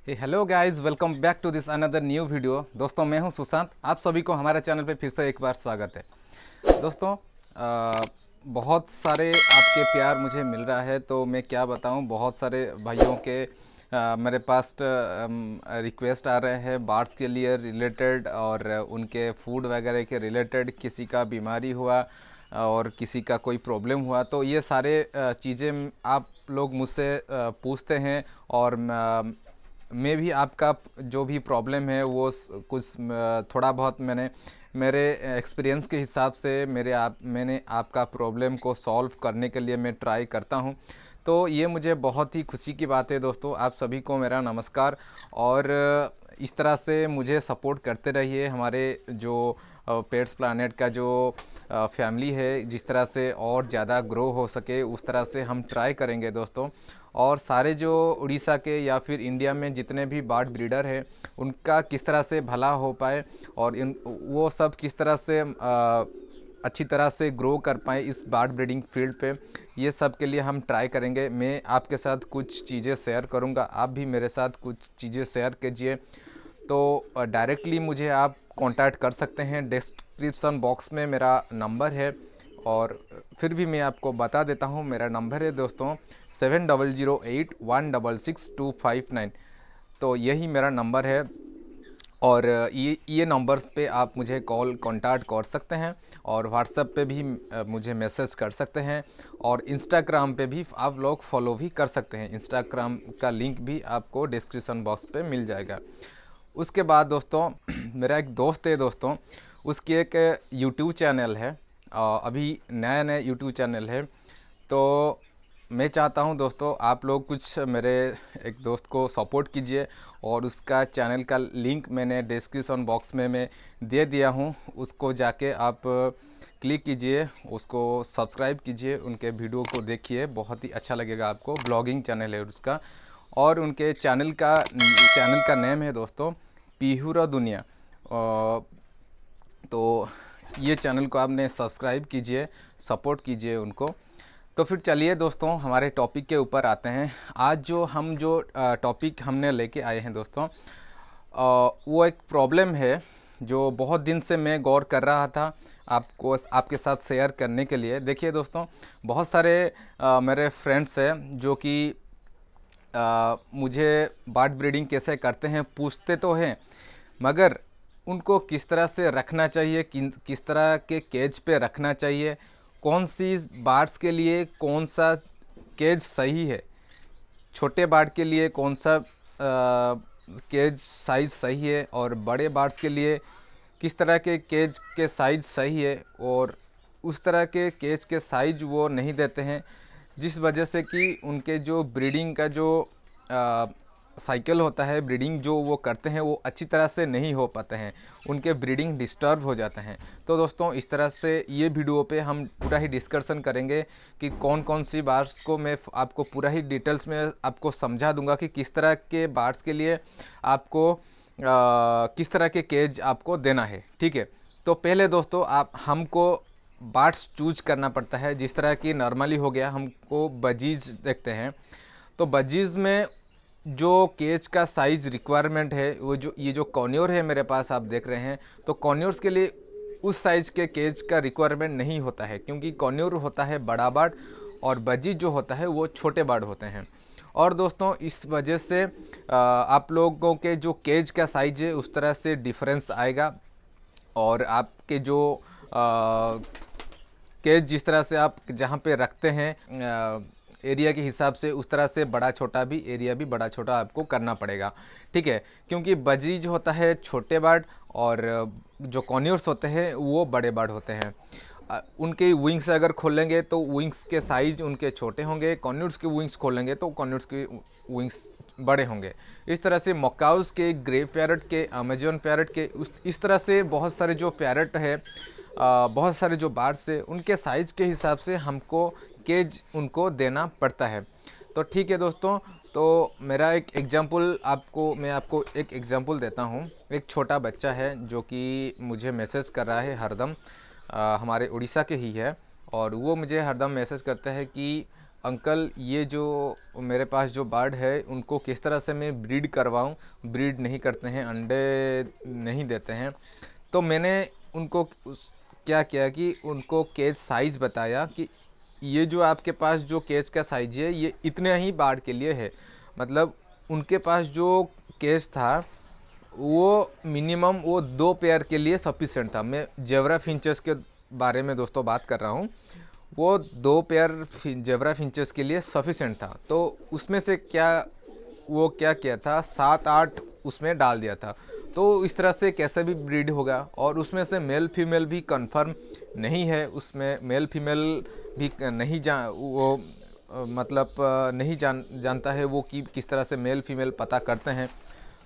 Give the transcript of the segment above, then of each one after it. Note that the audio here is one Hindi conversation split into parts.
Hello guys, welcome back to this another new video. दोस्तों, मैं हूं सुशांत। आप सभी को हमारे चैनल पे फिर से एक बार स्वागत है। दोस्तों, बहुत सारे आपके प्यार मुझे मिल रहा है, तो मैं क्या बताऊं, बहुत सारे भाइयों के मेरे पास रिक्वेस्ट आ रहे हैं बार्ड्स के लिए रिलेटेड और उनके फूड वगैरह के रिलेटेड। किसी का बीमारी हुआ और किसी का कोई प्रॉब्लम हुआ, तो ये सारे चीज़ें आप लोग मुझसे पूछते हैं। और मैं भी आपका जो भी प्रॉब्लम है वो कुछ थोड़ा बहुत मेरे एक्सपीरियंस के हिसाब से मैंने आपका प्रॉब्लम को सॉल्व करने के लिए मैं ट्राई करता हूं। तो ये मुझे बहुत ही खुशी की बात है। दोस्तों, आप सभी को मेरा नमस्कार। और इस तरह से मुझे सपोर्ट करते रहिए। हमारे जो पेट्स प्लानेट का जो फैमिली है, जिस तरह से और ज़्यादा ग्रो हो सके उस तरह से हम ट्राई करेंगे दोस्तों। और सारे जो उड़ीसा के या फिर इंडिया में जितने भी बर्ड ब्रीडर हैं, उनका किस तरह से भला हो पाए और वो सब किस तरह से अच्छी तरह से ग्रो कर पाए इस बर्ड ब्रीडिंग फील्ड पे, ये सब के लिए हम ट्राई करेंगे। मैं आपके साथ कुछ चीज़ें शेयर करूंगा, आप भी मेरे साथ कुछ चीज़ें शेयर कीजिए। तो डायरेक्टली मुझे आप कांटेक्ट कर सकते हैं। डिस्क्रिप्शन बॉक्स में मेरा नंबर है, और फिर भी मैं आपको बता देता हूं। मेरा नंबर है दोस्तों 7008166259। तो यही मेरा नंबर है, और ये नंबर पे आप मुझे कॉल कांटेक्ट कर सकते हैं, और व्हाट्सएप पे भी मुझे मैसेज कर सकते हैं, और इंस्टाग्राम पे भी आप लोग फॉलो भी कर सकते हैं। इंस्टाग्राम का लिंक भी आपको डिस्क्रिप्शन बॉक्स पे मिल जाएगा। उसके बाद दोस्तों, मेरा एक दोस्त है दोस्तों, उसकी एक यूट्यूब चैनल है। अभी नया नया यूट्यूब चैनल है। तो मैं चाहता हूं दोस्तों, आप लोग कुछ मेरे एक दोस्त को सपोर्ट कीजिए, और उसका चैनल का लिंक मैंने डिस्क्रिप्शन बॉक्स में मैं दे दिया हूं। उसको जाके आप क्लिक कीजिए, उसको सब्सक्राइब कीजिए, उनके वीडियो को देखिए, बहुत ही अच्छा लगेगा आपको। ब्लॉगिंग चैनल है उसका, और उनके चैनल का नेम है दोस्तों पीहुरा दुनिया। तो ये चैनल को आपने सब्सक्राइब कीजिए, सपोर्ट कीजिए उनको। तो फिर चलिए दोस्तों, हमारे टॉपिक के ऊपर आते हैं। आज जो टॉपिक हमने लेके आए हैं दोस्तों, वो एक प्रॉब्लम है जो बहुत दिन से मैं गौर कर रहा था आपको आपके साथ शेयर करने के लिए। देखिए दोस्तों, बहुत सारे मेरे फ्रेंड्स हैं जो कि मुझे बर्ड ब्रीडिंग कैसे करते हैं पूछते तो हैं, मगर उनको किस तरह से रखना चाहिए, किस तरह के केज पे रखना चाहिए, कौन सी बर्ड्स के लिए कौन सा केज सही है, छोटे बर्ड के लिए कौन सा केज साइज सही है, और बड़े बर्ड्स के लिए किस तरह के केज के साइज सही है, और उस तरह के केज के साइज वो नहीं देते हैं, जिस वजह से कि उनके जो ब्रीडिंग का जो साइकिल होता है, ब्रीडिंग जो वो करते हैं वो अच्छी तरह से नहीं हो पाते हैं, उनके ब्रीडिंग डिस्टर्ब हो जाते हैं। तो दोस्तों, इस तरह से ये वीडियो पे हम पूरा ही डिस्कशन करेंगे कि कौन कौन सी बार्ड्स को मैं आपको पूरा ही डिटेल्स में आपको समझा दूंगा कि किस तरह के बार्ड्स के लिए आपको किस तरह के केज आपको देना है। ठीक है, तो पहले दोस्तों हमको बार्ड्स चूज करना पड़ता है। जिस तरह की नॉर्मली हो गया, हमको बजीज देखते हैं, तो बजीज में जो केज का साइज रिक्वायरमेंट है, वो ये जो कॉन्योर है मेरे पास आप देख रहे हैं, तो कॉन्योर्स के लिए उस साइज के केज का रिक्वायरमेंट नहीं होता है, क्योंकि कॉन्योर होता है बड़ा बर्ड और बजी जो होता है वो छोटे बर्ड होते हैं। और दोस्तों, इस वजह से आप लोगों के जो केज का साइज है उस तरह से डिफरेंस आएगा, और आपके जो केज जिस तरह से आप जहाँ पे रखते हैं एरिया के हिसाब से, उस तरह से बड़ा छोटा भी एरिया भी बड़ा छोटा आपको करना पड़ेगा। ठीक है, क्योंकि बजरी जो होता है छोटे बर्ड, और जो कॉन्योर्स होते हैं वो बड़े बर्ड होते हैं। उनके विंग्स अगर खोलेंगे तो विंग्स के साइज उनके छोटे होंगे, कॉन्योर्स के विंग्स खोलेंगे तो कॉन्योर्स के विंग्स बड़े होंगे। इस तरह से मकाउस के, ग्रे पैरट के, अमेजोन पैरट के, इस तरह से बहुत सारे जो पैरट है, बहुत सारे जो बर्ड्स है, उनके साइज के हिसाब से हमको केज उनको देना पड़ता है। तो ठीक है दोस्तों, तो मेरा एक एग्जांपल मैं आपको एक एग्जांपल देता हूँ। एक छोटा बच्चा है जो कि मुझे मैसेज कर रहा है हरदम, हमारे उड़ीसा के ही है, और वो मुझे हरदम मैसेज करता है कि अंकल ये जो मेरे पास जो बर्ड है उनको किस तरह से मैं ब्रीड करवाऊं, ब्रीड नहीं करते हैं, अंडे नहीं देते हैं। तो मैंने उनको क्या किया कि उनको केज साइज बताया कि ये जो आपके पास जो केज का साइज है ये इतने ही बर्ड के लिए है। मतलब उनके पास जो केज था वो मिनिमम वो 2 पेयर के लिए सफिशिएंट था। मैं जेब्रा फिंचेस के बारे में दोस्तों बात कर रहा हूँ। वो 2 पेयर जेब्रा फिंचेस के लिए सफिशिएंट था। तो उसमें से वो क्या किया था, 7-8 उसमें डाल दिया था। तो इस तरह से कैसे भी ब्रीड होगा। और उसमें से मेल फीमेल भी कंफर्म नहीं है, उसमें मेल फीमेल भी नहीं नहीं जानता है वो कि किस तरह से मेल फीमेल पता करते हैं।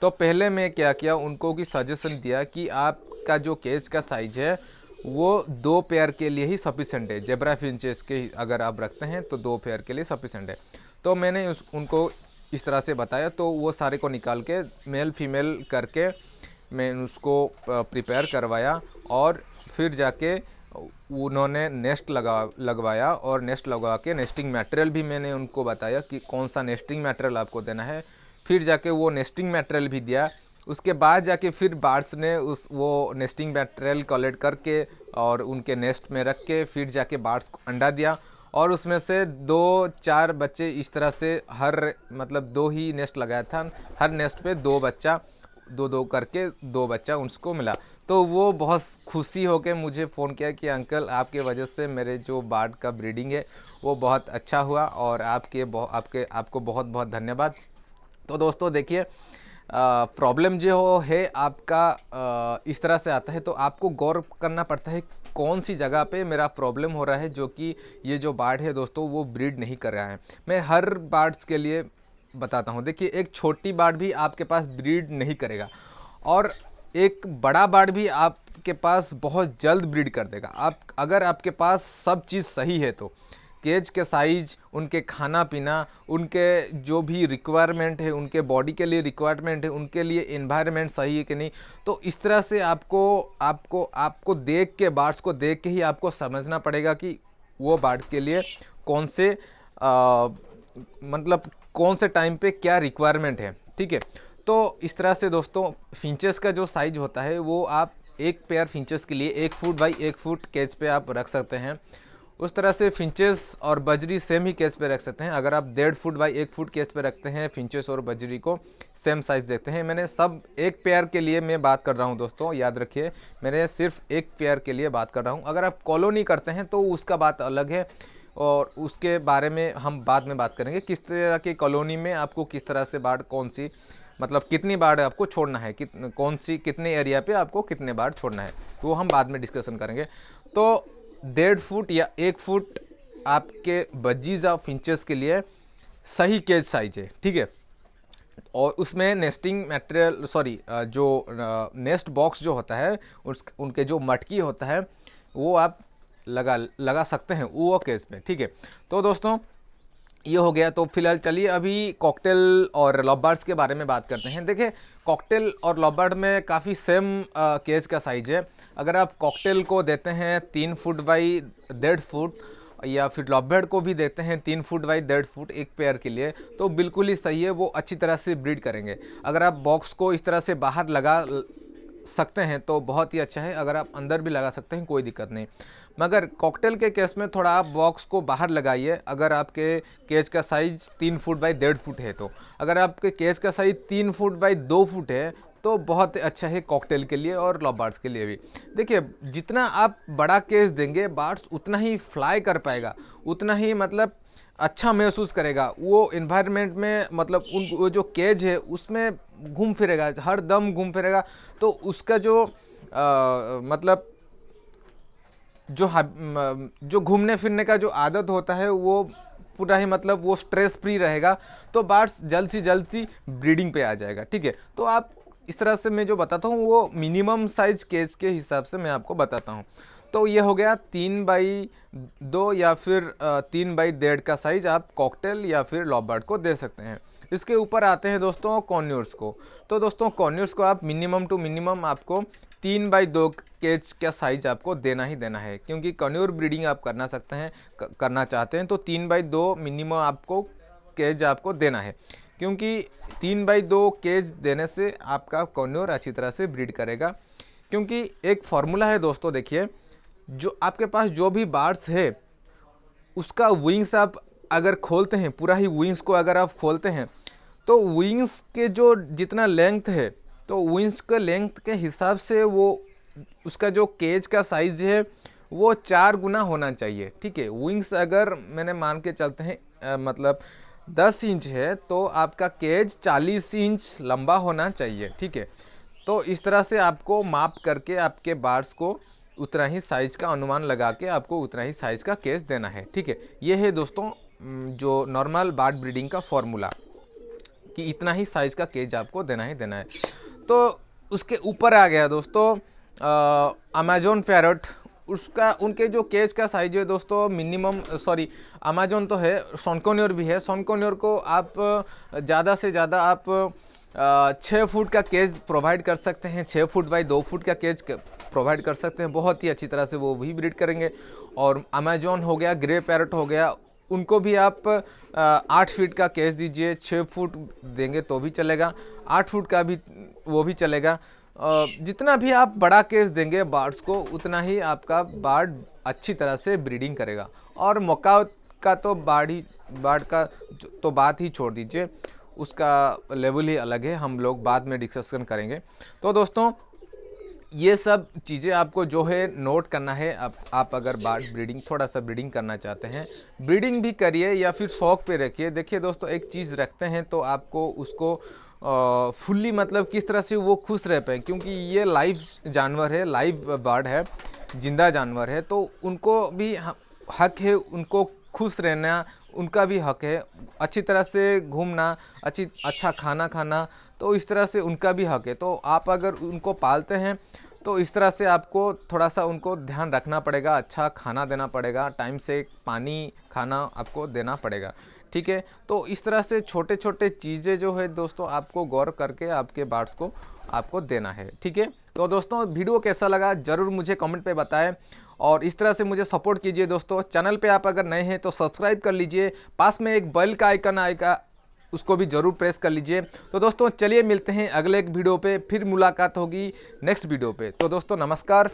तो पहले मैं क्या किया, उनको की सजेशन दिया कि आपका जो केज का साइज है वो 2 पेयर के लिए ही सफिशिएंट है। जेब्रा फिंचेस के अगर आप रखते हैं तो 2 पेयर के लिए सफिशिएंट है। तो मैंने उनको इस तरह से बताया। तो वो सारे को निकाल के मेल फीमेल करके मैं उसको प्रिपेयर करवाया और फिर जाके उन्होंने नेस्ट लगवाया। और नेस्ट लगवा के नेस्टिंग मटेरियल भी मैंने उनको बताया कि कौन सा नेस्टिंग मटेरियल आपको देना है। फिर जाके वो नेस्टिंग मटेरियल भी दिया। उसके बाद जाके फिर बर्ड्स ने वो नेस्टिंग मटेरियल कलेक्ट करके और उनके नेस्ट में रख के फिर जाके बर्ड्स को अंडा दिया। और उसमें से 2-4 बच्चे इस तरह से मतलब 2 ही नेस्ट लगाया था, हर नेस्ट पे 2 बच्चा, 2-2 करके 2 बच्चा उसको मिला। तो वो बहुत खुशी होके मुझे फ़ोन किया कि अंकल आपके वजह से मेरे जो बर्ड का ब्रीडिंग है वो बहुत अच्छा हुआ और आपको बहुत बहुत धन्यवाद। तो दोस्तों देखिए, प्रॉब्लम जो है आपका इस तरह से आता है। तो आपको गौर करना पड़ता है कौन सी जगह पे मेरा प्रॉब्लम हो रहा है, जो कि ये जो बर्ड है दोस्तों वो ब्रीड नहीं कर रहा है। मैं हर बर्ड्स के लिए बताता हूँ। देखिए, एक छोटी बर्ड भी आपके पास ब्रीड नहीं करेगा और एक बड़ा बर्ड भी आपके पास बहुत जल्द ब्रीड कर देगा। अगर आपके पास सब चीज़ सही है तो केज के साइज, उनके खाना पीना, उनके जो भी रिक्वायरमेंट है, उनके बॉडी के लिए रिक्वायरमेंट है, उनके लिए एनवायरनमेंट सही है कि नहीं। तो इस तरह से आपको देख के, बर्ड्स को देख के ही आपको समझना पड़ेगा कि वो बर्ड के लिए कौन से टाइम पे क्या रिक्वायरमेंट है। ठीक है। तो इस तरह से दोस्तों फिंचेस का जो साइज होता है वो आप एक पेयर फिंचेस के लिए 1 फुट बाई 1 फुट केज पे आप रख सकते हैं। उस तरह से फिंचेस और बजरी सेम ही केज पे रख सकते हैं। अगर आप 1.5 फुट बाई 1 फुट केज पे रखते हैं फिंचेस और बजरी को, सेम साइज देखते हैं। मैंने सब एक पेयर के लिए मैं बात कर रहा हूं दोस्तों, याद रखिए, मैंने सिर्फ एक पेयर के लिए बात कर रहा हूं। अगर आप कॉलोनी करते हैं तो उसका बात अलग है और उसके बारे में हम बाद में बात करेंगे। किस तरह की कॉलोनी में आपको किस तरह से बाढ़, कौन सी मतलब कितनी बाढ़ आपको छोड़ना है, कितने एरिया पे आपको कितने बाढ़ छोड़ना है, तो वो हम बाद में डिस्कशन करेंगे। तो 1.5 फुट या 1 फुट आपके बजीज ऑफ फिंचेस के लिए सही केज साइज है। ठीक है। और उसमें नेस्टिंग मटेरियल जो नेस्ट बॉक्स जो होता है, उनके जो मटकी होता है वो आप लगा सकते हैं वो केज में। ठीक है। तो दोस्तों ये हो गया। तो फिलहाल चलिए अभी कॉकटेल और लवबर्ड्स के बारे में बात करते हैं। देखिए, कॉकटेल और लवबर्ड में काफ़ी सेम केज का साइज है। अगर आप कॉकटेल को देते हैं 3 फुट बाई 1.5 फुट या फिर लवबर्ड को भी देते हैं 3 फुट बाई 1.5 फुट एक पेयर के लिए, तो बिल्कुल ही सही है, वो अच्छी तरह से ब्रीड करेंगे। अगर आप बॉक्स को इस तरह से बाहर लगा सकते हैं तो बहुत ही अच्छा है। अगर आप अंदर भी लगा सकते हैं कोई दिक्कत नहीं। मगर कॉकटेल के केस में थोड़ा आप बॉक्स को बाहर लगाइए। अगर आपके केज का साइज 3 फुट बाई 1.5 फुट है तो, अगर आपके केज का साइज 3 फुट बाई 2 फुट है तो बहुत अच्छा है कॉकटेल के लिए और लवबर्ड्स के लिए भी। देखिए, जितना आप बड़ा केज देंगे बर्ड्स उतना ही फ्लाई कर पाएगा, उतना ही मतलब अच्छा महसूस करेगा वो एनवायरनमेंट में। मतलब वो जो केज है उसमें घूम फिरेगा, हर दम घूम फिरेगा। तो उसका जो मतलब जो घूमने फिरने का जो आदत होता है वो पूरा ही मतलब वो स्ट्रेस फ्री रहेगा। तो बर्ड्स जल्द से ब्रीडिंग पे आ जाएगा। ठीक है। तो आप इस तरह से मैं जो बताता हूँ वो मिनिमम साइज केज के हिसाब से मैं आपको बताता हूँ। तो ये हो गया 3 बाई 2 या फिर 3 बाई 1.5 का साइज आप कॉकटेल या फिर लवबर्ड को दे सकते हैं। इसके ऊपर आते हैं दोस्तों कॉन्यूर्स को। तो दोस्तों कॉन्यूर्स को आप मिनिमम टू मिनिमम आपको 3x2 केज का साइज आपको देना ही देना है, क्योंकि कन्योर ब्रीडिंग आप करना चाहते हैं तो 3x2 मिनिमम आपको केज आपको देना है, क्योंकि 3x2 केज देने से आपका कन्योर अच्छी तरह से ब्रीड करेगा। क्योंकि एक फॉर्मूला है दोस्तों, देखिए जो आपके पास जो भी बर्ड्स है उसका विंग्स आप अगर खोलते हैं, पूरा ही विंग्स को अगर आप खोलते हैं तो विंग्स के जो जितना लेंथ है तो विंग्स के लेंथ के हिसाब से वो उसका जो केज का साइज है वो 4 गुना होना चाहिए। ठीक है, विंग्स अगर मैंने मान के चलते हैं मतलब 10 इंच है तो आपका केज 40 इंच लंबा होना चाहिए। ठीक है, तो इस तरह से आपको माप करके आपके बर्ड्स को उतना ही साइज का अनुमान लगा के आपको उतना ही साइज का केज देना है। ठीक है, ये है दोस्तों जो नॉर्मल बर्ड ब्रीडिंग का फॉर्मूला कि इतना ही साइज का केज आपको देना ही देना है। तो उसके ऊपर आ गया दोस्तों अमेजोन पैरट, उनके जो केज का साइज है दोस्तों मिनिमम, सॉरी अमेजोन तो है, सोनकोनियर भी है। सोनकोनियर को आप ज़्यादा से ज़्यादा आप 6 फुट का केज प्रोवाइड कर सकते हैं, 6 फुट बाई 2 फुट का केज प्रोवाइड कर सकते हैं, बहुत ही अच्छी तरह से वो भी ब्रीड करेंगे। और अमेजोन हो गया, ग्रे पैरट हो गया, उनको भी आप 8 फीट का केज दीजिए, 6 फुट देंगे तो भी चलेगा, 8 फुट का भी वो भी चलेगा। जितना भी आप बड़ा केज देंगे बर्ड्स को उतना ही आपका बर्ड अच्छी तरह से ब्रीडिंग करेगा। और मकाओ का तो बर्ड का तो बात ही छोड़ दीजिए, उसका लेवल ही अलग है, हम लोग बाद में डिस्कशन करेंगे। तो दोस्तों ये सब चीज़ें आपको जो है नोट करना है। आप अगर बर्ड ब्रीडिंग थोड़ा सा ब्रीडिंग करना चाहते हैं, ब्रीडिंग भी करिए या फिर शौक पे रखिए। देखिए दोस्तों, एक चीज़ रखते हैं तो आपको उसको फुल्ली मतलब किस तरह से वो खुश रह पाए, क्योंकि ये लाइव जानवर है, लाइव बर्ड है, जिंदा जानवर है, तो उनको भी हक है उनको खुश रहना, उनका भी हक है अच्छी तरह से घूमना, अच्छा खाना खाना, तो इस तरह से उनका भी हक है। तो आप अगर उनको पालते हैं तो इस तरह से आपको थोड़ा सा उनको ध्यान रखना पड़ेगा, अच्छा खाना देना पड़ेगा, टाइम से पानी खाना आपको देना पड़ेगा। ठीक है, तो इस तरह से छोटे छोटे चीज़ें जो है दोस्तों आपको गौर करके आपके बर्ड्स को आपको देना है। ठीक है, तो दोस्तों वीडियो कैसा लगा जरूर मुझे कमेंट पे बताएं और इस तरह से मुझे सपोर्ट कीजिए। दोस्तों चैनल पे आप अगर नए हैं तो सब्सक्राइब कर लीजिए, पास में एक बेल का आइकन आएगा उसको भी जरूर प्रेस कर लीजिए। तो दोस्तों चलिए मिलते हैं अगले एक वीडियो पे, फिर मुलाकात होगी नेक्स्ट वीडियो पे। तो दोस्तों नमस्कार।